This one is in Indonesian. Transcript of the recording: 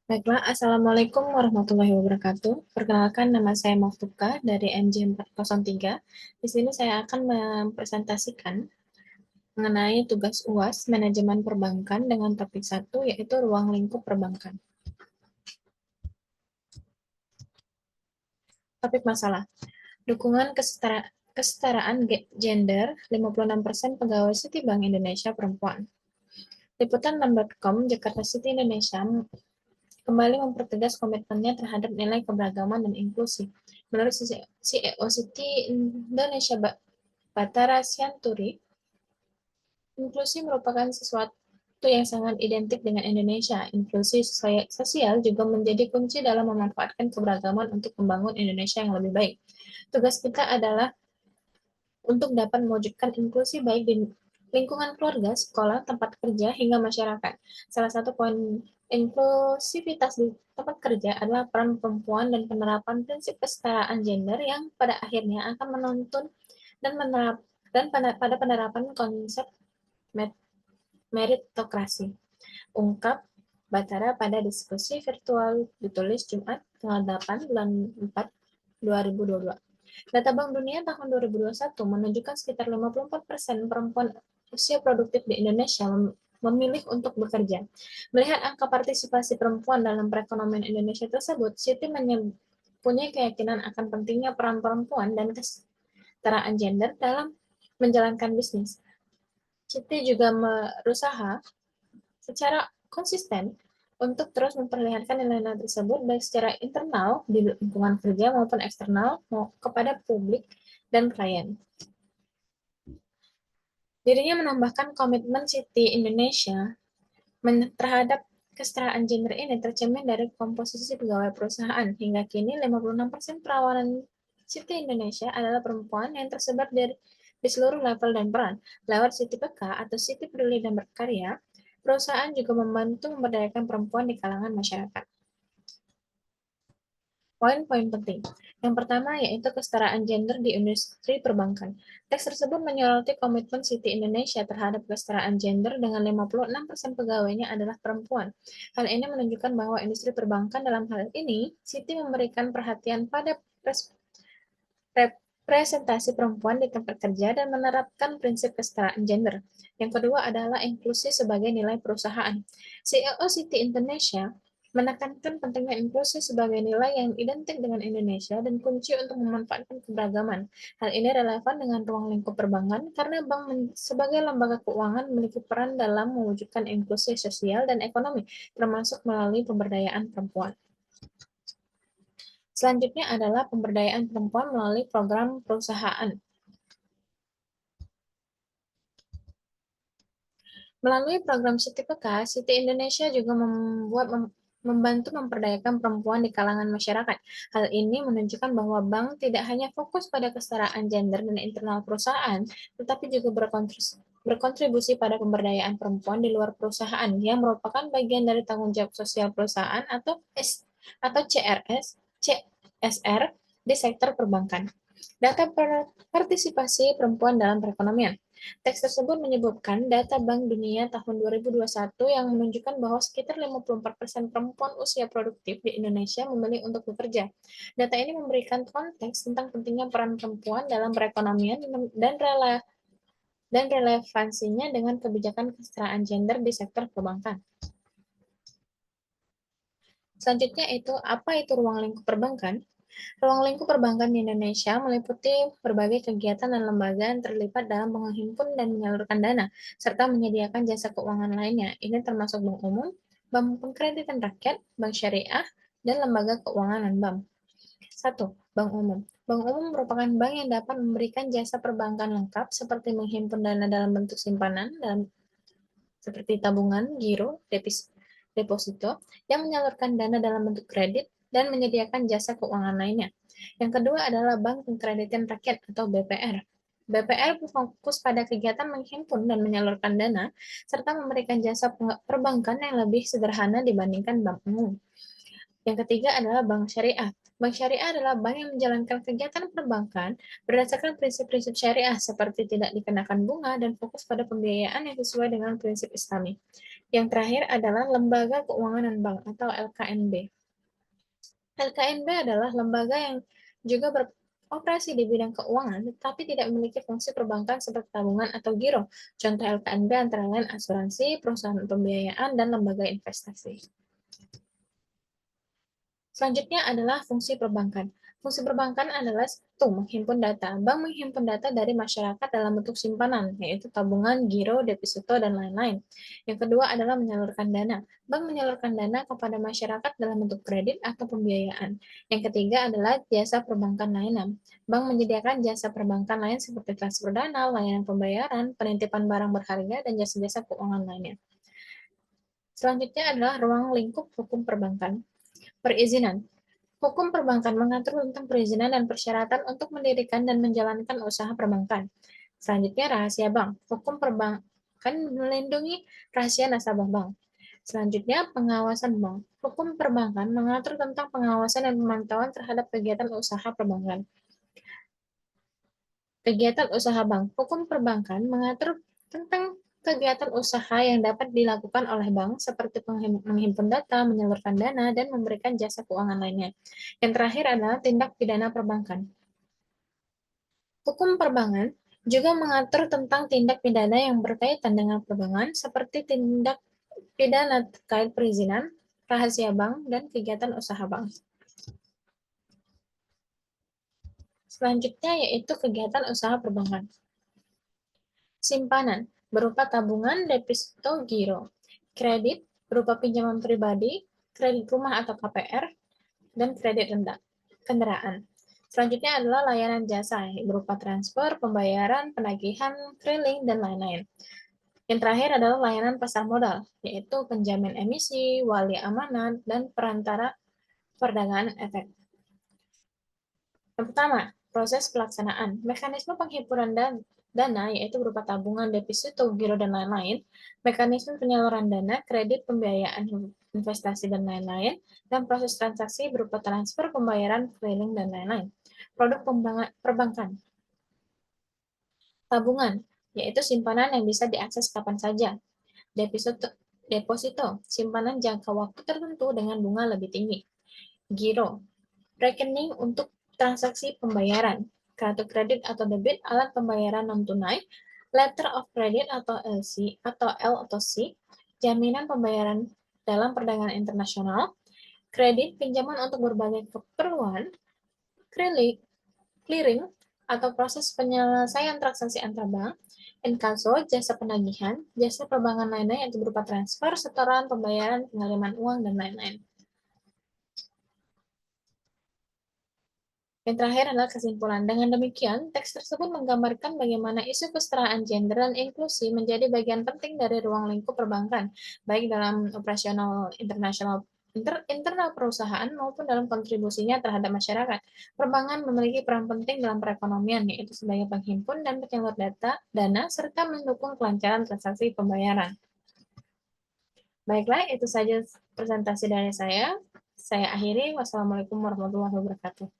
Baiklah, Assalamualaikum warahmatullahi wabarakatuh. Perkenalkan, nama saya Maftuka dari MJ403. Di sini saya akan mempresentasikan mengenai tugas UAS Manajemen Perbankan dengan topik satu, yaitu ruang lingkup perbankan. Topik masalah, dukungan kesetaraan gender, 56% pegawai Citibank Indonesia perempuan. Liputan 6.com, Jakarta City Indonesia kembali mempertegas komitmennya terhadap nilai keberagaman dan inklusi. Menurut CEO Citi Indonesia Batara Sianturi, inklusi merupakan sesuatu yang sangat identik dengan Indonesia. Inklusi sosial juga menjadi kunci dalam memanfaatkan keberagaman untuk membangun Indonesia yang lebih baik. Tugas kita adalah untuk dapat mewujudkan inklusi baik di lingkungan keluarga, sekolah, tempat kerja, hingga masyarakat. Salah satu poin inklusivitas di tempat kerja adalah peran perempuan dan penerapan prinsip kesetaraan gender yang pada akhirnya akan menuntun pada penerapan konsep meritokrasi. Ungkap Batara pada diskusi virtual ditulis Jumat tanggal 8 bulan 4 2022. Data Bank Dunia tahun 2021 menunjukkan sekitar 54% perempuan usia produktif di Indonesia memilih untuk bekerja. Melihat angka partisipasi perempuan dalam perekonomian Indonesia tersebut, Siti punya keyakinan akan pentingnya peran perempuan dan kesetaraan gender dalam menjalankan bisnis. Siti juga berusaha secara konsisten untuk terus memperlihatkan nilai-nilai tersebut baik secara internal di lingkungan kerja maupun eksternal kepada publik dan klien. Dirinya menambahkan komitmen Citi Indonesia terhadap kesetaraan gender ini tercermin dari komposisi pegawai perusahaan. Hingga kini 56% perawanan Citi Indonesia adalah perempuan yang tersebar di seluruh level dan peran. Lewat Citi PK atau Citi Peduli dan Berkarya, perusahaan juga membantu memberdayakan perempuan di kalangan masyarakat. Poin-poin penting. Yang pertama yaitu kesetaraan gender di industri perbankan. Teks tersebut menyoroti komitmen Citi Indonesia terhadap kesetaraan gender dengan 56% pegawainya adalah perempuan. Hal ini menunjukkan bahwa industri perbankan dalam hal ini, Citi memberikan perhatian pada representasi perempuan di tempat kerja dan menerapkan prinsip kesetaraan gender. Yang kedua adalah inklusi sebagai nilai perusahaan. CEO Citi Indonesia menekankan pentingnya inklusi sebagai nilai yang identik dengan Indonesia dan kunci untuk memanfaatkan keberagaman. Hal ini relevan dengan ruang lingkup perbankan karena bank sebagai lembaga keuangan memiliki peran dalam mewujudkan inklusi sosial dan ekonomi, termasuk melalui pemberdayaan perempuan. Selanjutnya adalah pemberdayaan perempuan melalui program perusahaan. Melalui program Citi PK, Citi Indonesia juga membantu memperdayakan perempuan di kalangan masyarakat. Hal ini menunjukkan bahwa bank tidak hanya fokus pada kesetaraan gender dan internal perusahaan, tetapi juga berkontribusi pada pemberdayaan perempuan di luar perusahaan yang merupakan bagian dari tanggung jawab sosial perusahaan atau CSR di sektor perbankan. Data partisipasi perempuan dalam perekonomian. Teks tersebut menyebutkan data Bank Dunia tahun 2021 yang menunjukkan bahwa sekitar 54% perempuan usia produktif di Indonesia memilih untuk bekerja. Data ini memberikan konteks tentang pentingnya peran perempuan dalam perekonomian dan relevansinya dengan kebijakan kesetaraan gender di sektor perbankan. Selanjutnya apa itu ruang lingkup perbankan? Ruang lingkup perbankan di Indonesia meliputi berbagai kegiatan dan lembaga yang terlibat dalam menghimpun dan menyalurkan dana, serta menyediakan jasa keuangan lainnya. Ini termasuk bank umum, bank pengkreditan rakyat, bank syariah, dan lembaga keuangan non-bank. 1. Bank umum. Bank umum merupakan bank yang dapat memberikan jasa perbankan lengkap seperti menghimpun dana dalam bentuk simpanan, seperti tabungan, giro, deposito, yang menyalurkan dana dalam bentuk kredit, dan menyediakan jasa keuangan lainnya. Yang kedua adalah Bank Pengkreditan Rakyat atau BPR. BPR berfokus pada kegiatan menghimpun dan menyalurkan dana, serta memberikan jasa perbankan yang lebih sederhana dibandingkan bank umum. Yang ketiga adalah bank syariah. Bank syariah adalah bank yang menjalankan kegiatan perbankan berdasarkan prinsip-prinsip syariah seperti tidak dikenakan bunga dan fokus pada pembiayaan yang sesuai dengan prinsip Islami. Yang terakhir adalah Lembaga Keuangan dan Bank atau LKNB. LKNB adalah lembaga yang juga beroperasi di bidang keuangan, tetapi tidak memiliki fungsi perbankan seperti tabungan atau giro. Contoh LKNB antara lain asuransi, perusahaan pembiayaan, dan lembaga investasi. Selanjutnya adalah fungsi perbankan. Fungsi perbankan adalah satu, menghimpun data. Bank menghimpun data dari masyarakat dalam bentuk simpanan, yaitu tabungan, giro, deposito, dan lain-lain. Yang kedua adalah menyalurkan dana. Bank menyalurkan dana kepada masyarakat dalam bentuk kredit atau pembiayaan. Yang ketiga adalah jasa perbankan layanan. Bank menyediakan jasa perbankan lain seperti transfer dana, layanan pembayaran, penitipan barang berharga, dan jasa-jasa keuangan lainnya. Selanjutnya adalah ruang lingkup hukum perbankan. Perizinan. Hukum perbankan mengatur tentang perizinan dan persyaratan untuk mendirikan dan menjalankan usaha perbankan. Selanjutnya, rahasia bank. Hukum perbankan melindungi rahasia nasabah bank. Selanjutnya, pengawasan bank. Hukum perbankan mengatur tentang pengawasan dan pemantauan terhadap kegiatan usaha perbankan. Kegiatan usaha bank. Hukum perbankan mengatur tentang kegiatan usaha yang dapat dilakukan oleh bank seperti menghimpun data, menyalurkan dana, dan memberikan jasa keuangan lainnya. Yang terakhir adalah tindak pidana perbankan. Hukum perbankan juga mengatur tentang tindak pidana yang berkaitan dengan perbankan seperti tindak pidana terkait perizinan, rahasia bank, dan kegiatan usaha bank. Selanjutnya yaitu kegiatan usaha perbankan. Simpanan berupa tabungan, deposito, giro. Kredit berupa pinjaman pribadi, kredit rumah atau KPR, dan kredit rendah kendaraan. Selanjutnya adalah layanan jasa berupa transfer, pembayaran, penagihan, keliling, dan lain-lain. Yang terakhir adalah layanan pasar modal, yaitu penjamin emisi, wali amanat, dan perantara perdagangan efek. Yang pertama, proses pelaksanaan. Mekanisme penghimpunan dana, yaitu berupa tabungan, deposito, giro, dan lain-lain. Mekanisme penyaluran dana, kredit, pembiayaan, investasi, dan lain-lain. Dan proses transaksi berupa transfer, pembayaran, keliling, dan lain-lain. Produk perbankan. Tabungan, yaitu simpanan yang bisa diakses kapan saja. Deposito, simpanan jangka waktu tertentu dengan bunga lebih tinggi. Giro, rekening untuk transaksi pembayaran, kartu kredit atau debit, alat pembayaran non-tunai, letter of credit atau LC atau L atau C, jaminan pembayaran dalam perdagangan internasional, kredit pinjaman untuk berbagai keperluan, clearing atau proses penyelesaian transaksi antar bank, inkaso, jasa penagihan, jasa perbankan lainnya yaitu berupa transfer, setoran, pembayaran, pengiriman uang, dan lain-lain. Yang terakhir adalah kesimpulan. Dengan demikian, teks tersebut menggambarkan bagaimana isu kesetaraan gender dan inklusi menjadi bagian penting dari ruang lingkup perbankan, baik dalam operasional internal perusahaan maupun dalam kontribusinya terhadap masyarakat. Perbankan memiliki peran penting dalam perekonomian, yaitu sebagai penghimpun dan penyalur dana, serta mendukung kelancaran transaksi pembayaran. Baiklah, itu saja presentasi dari saya. Saya akhiri. Wassalamualaikum warahmatullahi wabarakatuh.